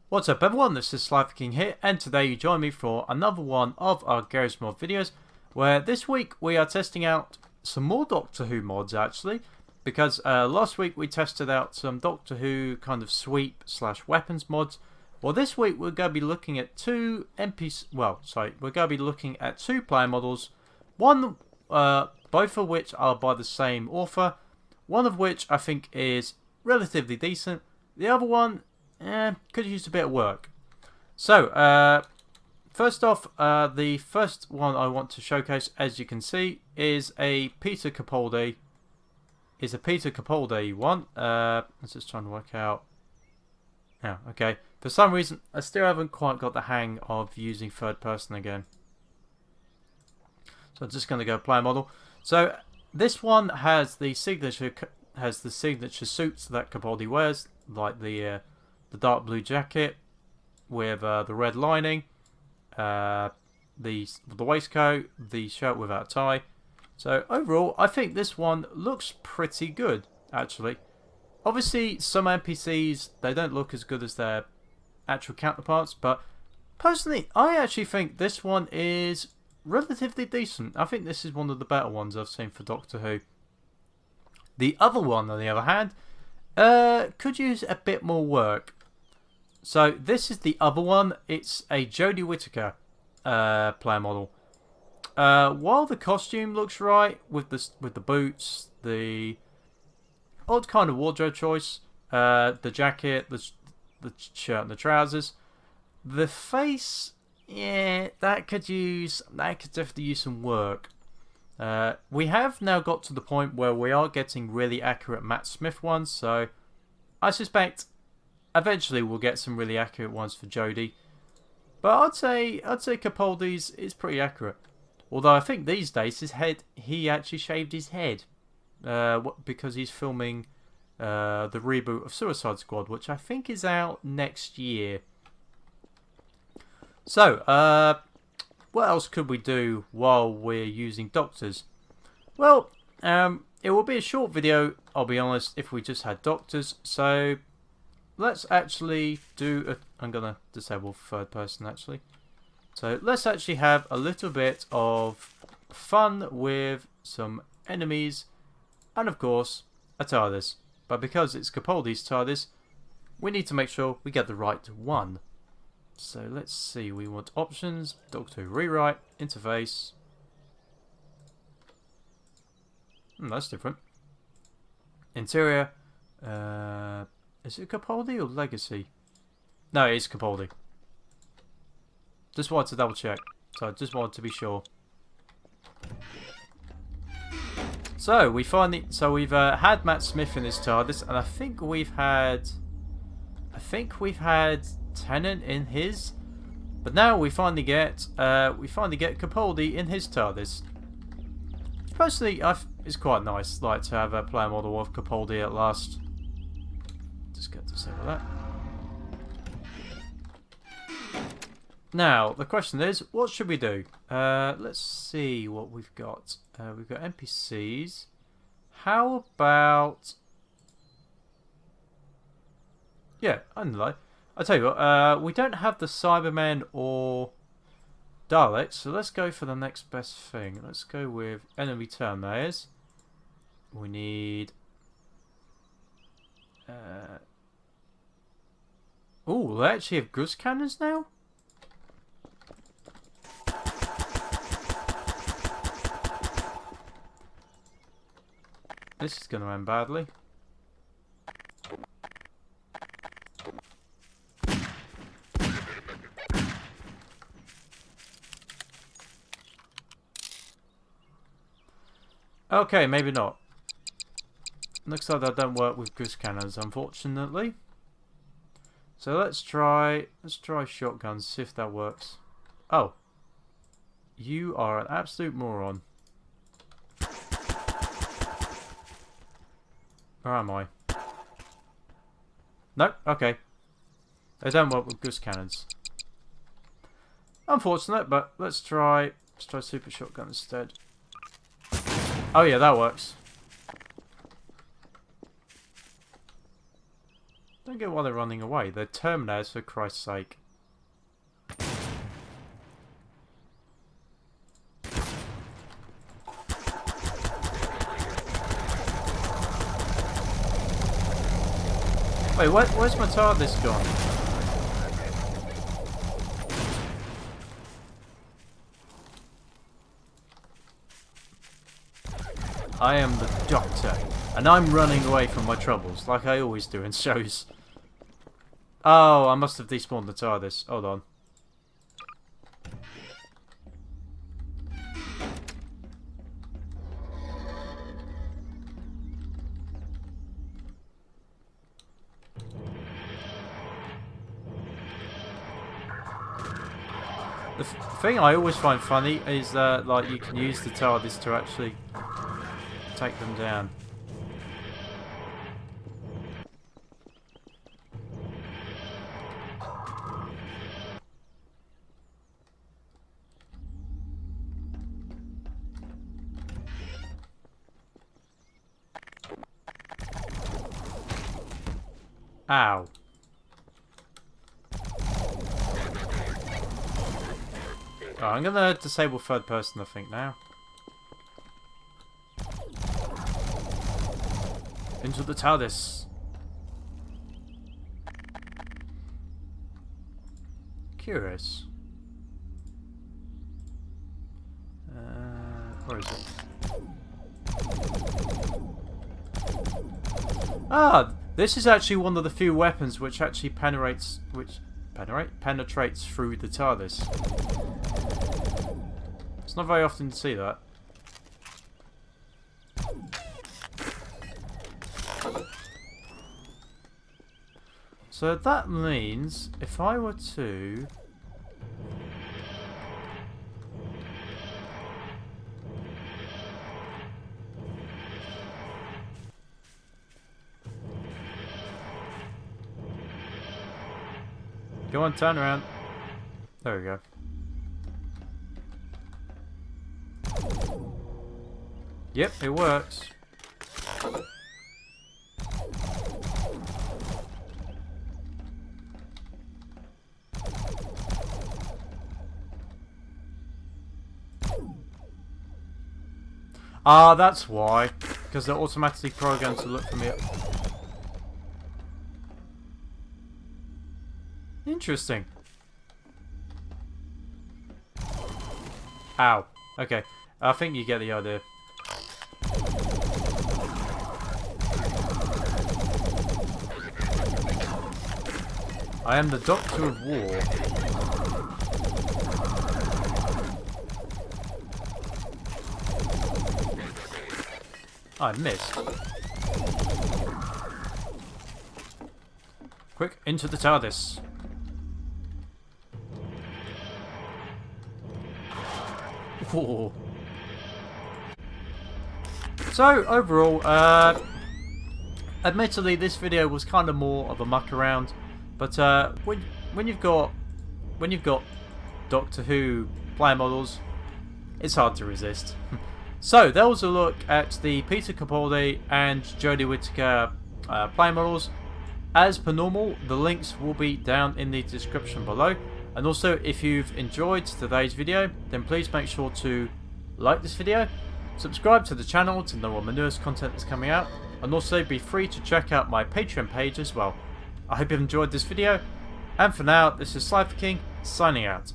What's up everyone, this is SliferKing here, and today you join me for another one of our Garry's mod videos, where this week we are testing out some more Doctor Who mods actually, because last week we tested out some Doctor Who kind of sweep / weapons mods. Well, this week we're going to be looking at we're going to be looking at two player models, both of which are by the same author, one of which I think is relatively decent, the other one could use a bit of work. So, first off, the first one I want to showcase, as you can see, is a Peter Capaldi. One. Let's just trying to work out. Yeah, okay. For some reason, I still haven't quite got the hang of using third person again. So I'm just going to go player model. So this one has the signature suits that Capaldi wears, like the dark blue jacket with the red lining, the waistcoat, the shirt without a tie. So overall, I think this one looks pretty good, actually. Obviously, some NPCs, they don't look as good as their actual counterparts, but personally, I actually think this one is relatively decent. I think this is one of the better ones I've seen for Doctor Who. The other one, on the other hand, could use a bit more work. So this is the other one. It's a Jodie Whittaker player model. While the costume looks right with the boots, the odd kind of wardrobe choice, the jacket, the shirt, and the trousers, the face, yeah, that could definitely use some work. We have now got to the point where we are getting really accurate Matt Smith ones, so I suspect eventually we'll get some really accurate ones for Jodie. But I'd say Capaldi's is pretty accurate. Although I think these days he actually shaved his head because he's filming the reboot of Suicide Squad, which I think is out next year. So, what else could we do while we're using doctors? Well, it will be a short video, I'll be honest, if we just had doctors. So let's actually do I'm going to disable third person actually. So let's actually have a little bit of fun with some enemies and of course a TARDIS. But because it's Capaldi's TARDIS, we need to make sure we get the right one. So let's see, we want options, Doctor Who rewrite, interface. That's different. Interior. Is it Capaldi or Legacy? No, it is Capaldi. Just wanted to double check. So I just wanted to be sure. So we've had Matt Smith in his TARDIS, and I think we've had Tennant in his, but now we finally get Capaldi in his TARDIS. Personally, it's quite nice, like to have a player model of Capaldi at last. Just get to say that. Now the question is, what should we do? Let's see what we've got. We've got NPCs. How about? Yeah, I don't know. I'll tell you what, we don't have the Cybermen or Daleks, so let's go for the next best thing. Let's go with enemy Terminators. We need... oh, they actually have Gus cannons now? This is going to end badly. Okay, maybe not. Looks like that don't work with goose cannons, unfortunately. So let's try shotguns, see if that works. Oh. You are an absolute moron. Where am I? Nope, okay. They don't work with goose cannons. Unfortunate, but let's try super shotgun instead. Oh yeah, that works. Don't get why they're running away. They're Terminators, for Christ's sake. Wait, where's my TARDIS gone? I am the Doctor, and I'm running away from my troubles, like I always do in shows. Oh, I must have despawned the TARDIS. Hold on. The thing I always find funny is that, like, you can use the TARDIS to actually take them down. Ow. Oh, I'm gonna disable third person, I think, now. Into the TARDIS. Curious. Where is it? Ah, this is actually one of the few weapons which actually penetrates through the TARDIS. It's not very often to see that. So that means if I were to... Go on, turn around. There we go. Yep, it works. Ah, that's why. Because they're automatically programmed to look for me. Interesting. Ow. Okay. I think you get the idea. I am the Doctor of War. I missed. Quick, into the TARDIS. Ooh. So overall, admittedly, this video was kind of more of a muck around, but when you've got Doctor Who player models, it's hard to resist. So that was a look at the Peter Capaldi and Jodie Whittaker player models. As per normal, the links will be down in the description below. And also, if you've enjoyed today's video, then please make sure to like this video, subscribe to the channel to know when my newest content is coming out, and also be free to check out my Patreon page as well. I hope you've enjoyed this video, and for now, this is SliferKing signing out.